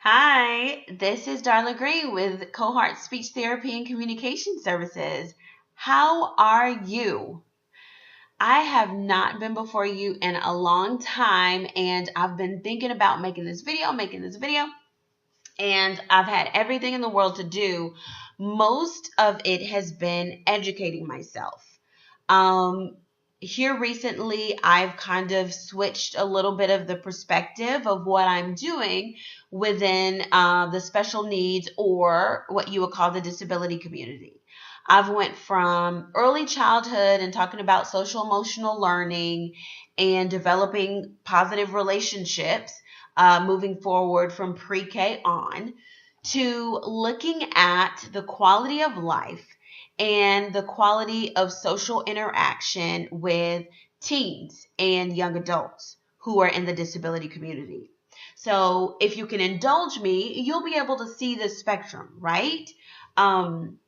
Hi, this is Darla Green with Cohort Speech Therapy and Communication Services. How are you? I have not been before you in a long time, and I've been thinking about making this video, and I've had everything in the world to do. Most of it has been educating myself. Um, Here recently, I've kind of switched a little bit of the perspective of what I'm doing within the special needs or what you would call the disability community. I've went from early childhood and talking about social emotional learning and developing positive relationships, moving forward from pre-K on, to looking at the quality of life and the quality of social interaction with teens and young adults who are in the disability community. So if you can indulge me, you'll be able to see the spectrum, right? Um,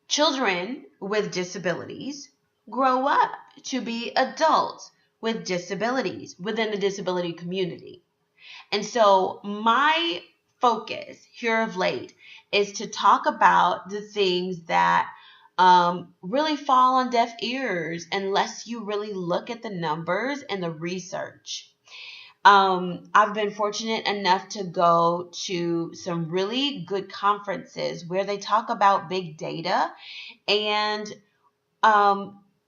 Children with disabilities grow up to be adults with disabilities within the disability community. And so my focus here of late is to talk about the things that really fall on deaf ears unless you really look at the numbers and the research. I've been fortunate enough to go to some really good conferences where they talk about big data, and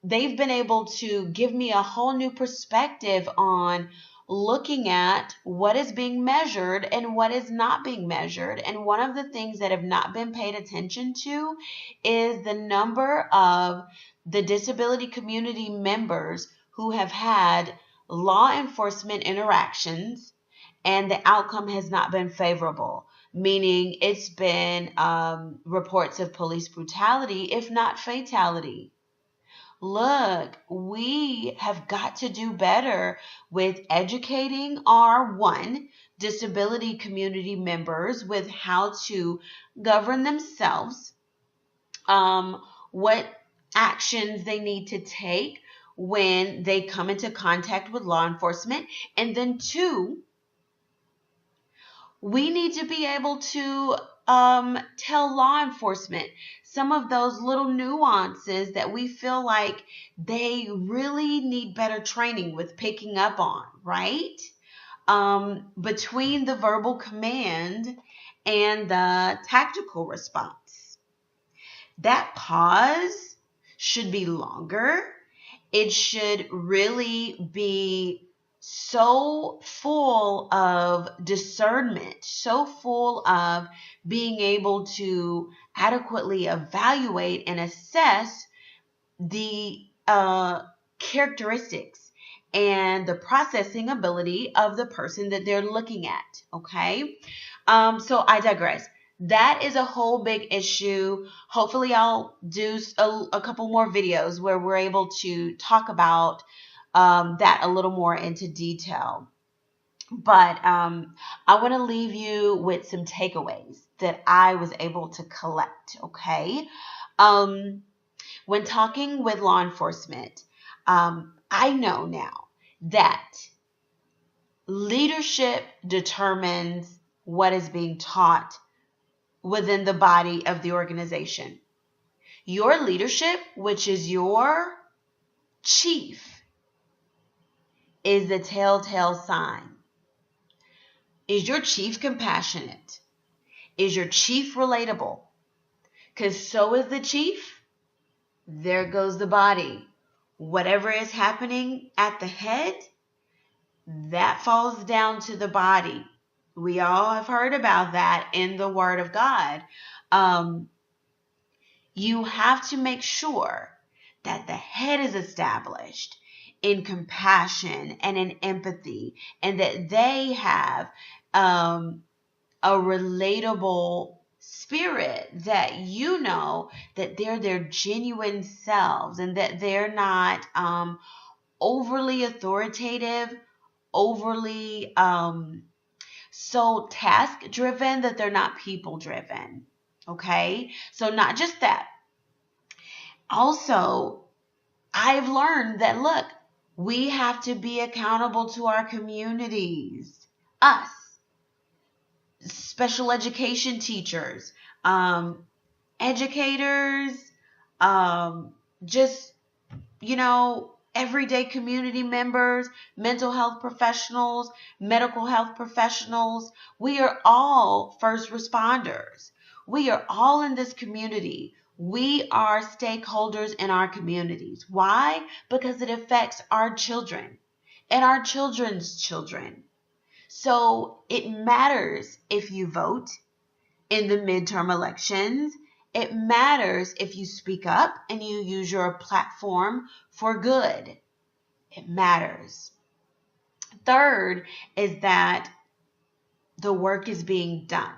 they've been able to give me a whole new perspective on looking at what is being measured and what is not being measured. And one of the things that have not been paid attention to is the number of the disability community members who have had law enforcement interactions and the outcome has not been favorable, meaning it's been reports of police brutality, if not fatality. Look, we have got to do better with educating our disability community members with how to govern themselves, what actions they need to take when they come into contact with law enforcement, and then two, we need to be able to tell law enforcement some of those little nuances that we feel like they really need better training with picking up on, right? Between the verbal command and the tactical response. That pause should be longer. It should really be so full of discernment, so full of being able to adequately evaluate and assess the characteristics and the processing ability of the person that they're looking at. Okay. So I digress. That is a whole big issue. Hopefully, I'll do a couple more videos where we're able to talk about that a little more into detail. But I want to leave you with some takeaways that I was able to collect. Okay. When talking with law enforcement, I know now that leadership determines what is being taught within the body of the organization. Your leadership, which is your chief, is the telltale sign. Is your chief compassionate? Is your chief relatable? Because so is the chief, there goes the body. Whatever is happening at the head, that falls down to the body. We all have heard about that in the Word of God. You have to make sure that the head is established in compassion and in empathy, and that they have a relatable spirit, that you know that they're their genuine selves and that they're not overly authoritative, overly so task driven that they're not people driven. Okay, so not just that. Also, I've learned that, look, we have to be accountable to our communities, us. special education teachers, educators, just, everyday community members, mental health professionals, medical health professionals. We are all first responders. We are all in this community. We are stakeholders in our communities. Why? Because it affects our children and our children's children. So it matters if you vote in the midterm elections. It matters if you speak up and you use your platform for good. It matters. Third is that the work is being done.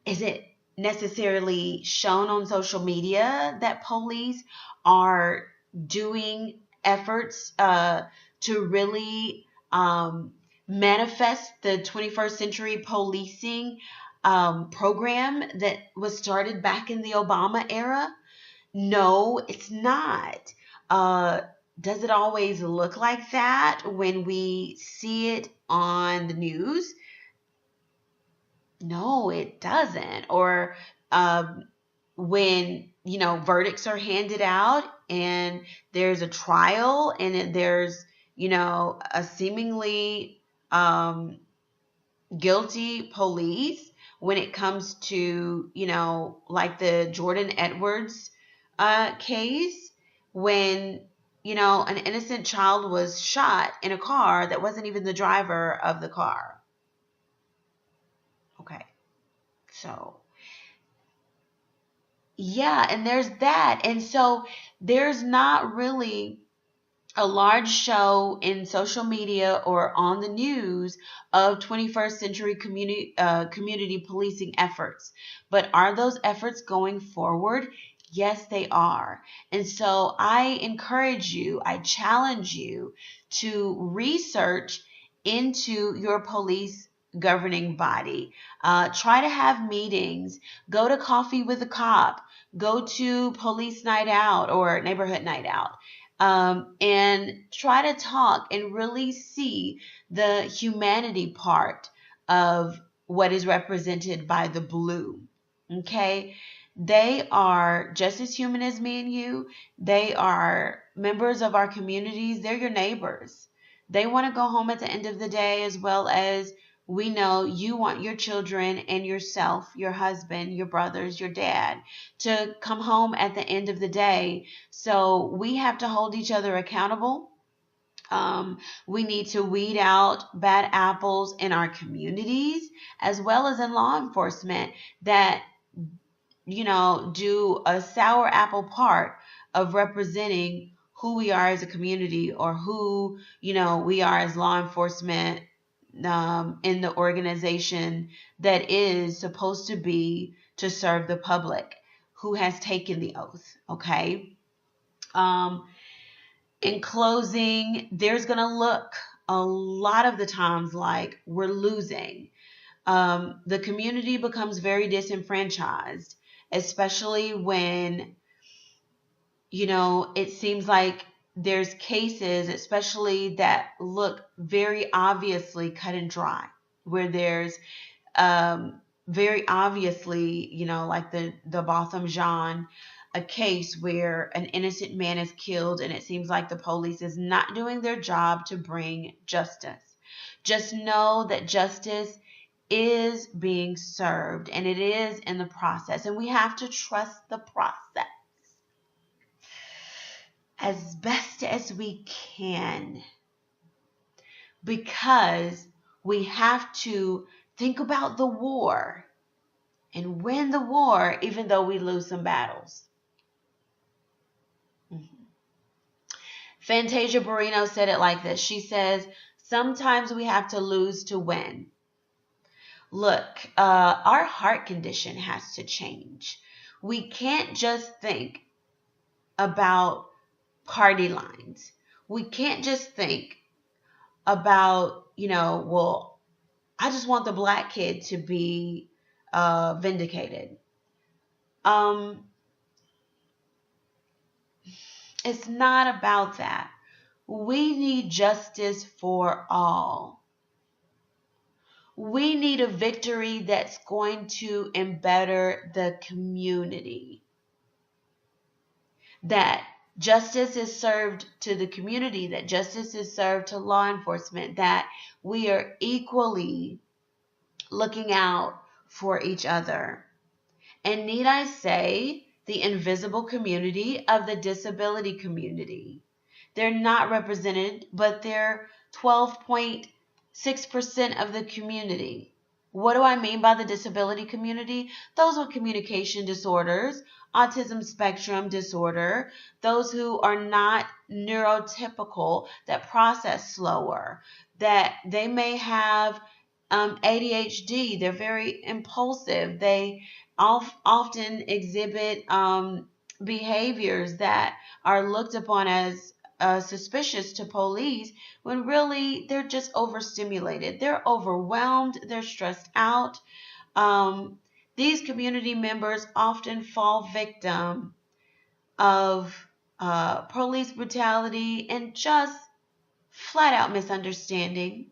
Is it necessarily shown on social media that police are doing efforts to really manifest the 21st century policing program that was started back in the Obama era? No, it's not. Does it always look like that when we see it on the news? No, it doesn't. Or when, verdicts are handed out and there's a trial and there's, a seemingly guilty police when it comes to, like the Jordan Edwards case, when, an innocent child was shot in a car that wasn't even the driver of the car. Okay. So, yeah, and there's that. And so there's not really a large show in social media or on the news of 21st century community policing efforts. But are those efforts going forward? Yes, they are. And so I encourage you, I challenge you to research into your police governing body. Try to have meetings, go to Coffee with a Cop, go to police night out or neighborhood night out. And try to talk and really see the humanity part of what is represented by the blue. Okay? They are just as human as me and you. They are members of our communities. They're your neighbors. They want to go home at the end of the day, as well as we know you want your children and yourself, your husband, your brothers, your dad to come home at the end of the day. So we have to hold each other accountable. We need to weed out bad apples in our communities as well as in law enforcement that, do a sour apple part of representing who we are as a community or who, we are as law enforcement in the organization that is supposed to be to serve the public, who has taken the oath. Okay. In closing, there's going to look a lot of the times like we're losing. The community becomes very disenfranchised, especially when, it seems like there's cases, especially that look very obviously cut and dry, where there's very obviously, like the Botham Jean, a case where an innocent man is killed and it seems like the police is not doing their job to bring justice. Just know that justice is being served and it is in the process, and we have to trust the process as best as we can, because we have to think about the war and win the war, even though we lose some battles. Fantasia Barrino said it like this. She says, sometimes we have to lose to win. Look, our heart condition has to change. We can't just think about party lines. We can't just think about, well, I just want the black kid to be vindicated. It's not about that. We need justice for all. We need a victory that's going to embetter the community. That justice is served to the community, that justice is served to law enforcement, that we are equally looking out for each other. And need I say, the invisible community of the disability community. They're not represented, but they're 12.6% of the community. What do I mean by the disability community? Those with communication disorders, autism spectrum disorder, those who are not neurotypical, that process slower, that they may have ADHD, they're very impulsive, they often exhibit behaviors that are looked upon as suspicious to police, when really they're just overstimulated, they're overwhelmed, they're stressed out. These community members often fall victim of police brutality and just flat out misunderstanding.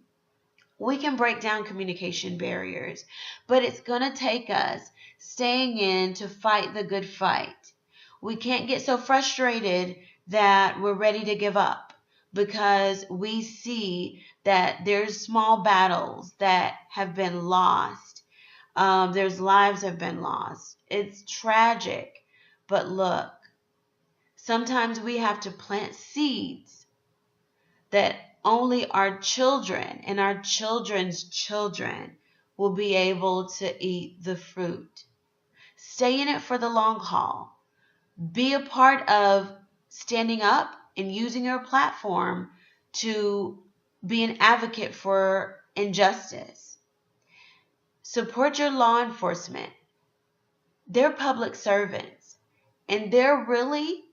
We can break down communication barriers, but it's going to take us staying in to fight the good fight. We can't get so frustrated that we're ready to give up because we see that there's small battles that have been lost. There's lives have been lost. It's tragic. But look, sometimes we have to plant seeds that only our children and our children's children will be able to eat the fruit. Stay in it for the long haul. Be a part of standing up and using your platform to be an advocate for injustice. Support your law enforcement. They're public servants, and they're really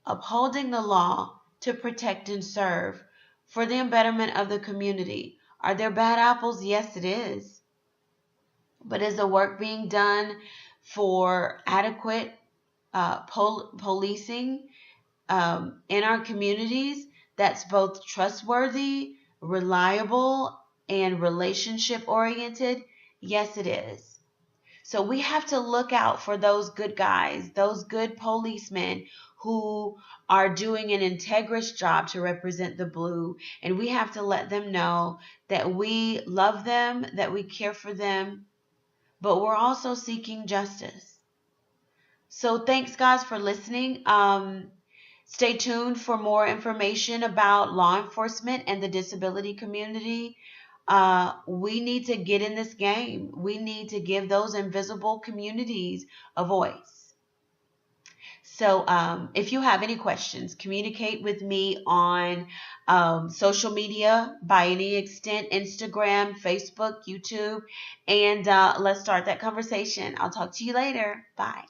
upholding the law to protect and serve for the betterment of the community. Are there bad apples? Yes, it is. But is the work being done for adequate policing in our communities that's both trustworthy, reliable, and relationship oriented? Yes, it is. So we have to look out for those good guys, those good policemen who are doing an integrous job to represent the blue. And we have to let them know that we love them, that we care for them, but we're also seeking justice. So thanks, guys, for listening. Stay tuned for more information about law enforcement and the disability community. We need to get in this game. We need to give those invisible communities a voice. So if you have any questions, communicate with me on social media by any extent, Instagram, Facebook, YouTube, and let's start that conversation. I'll talk to you later. Bye.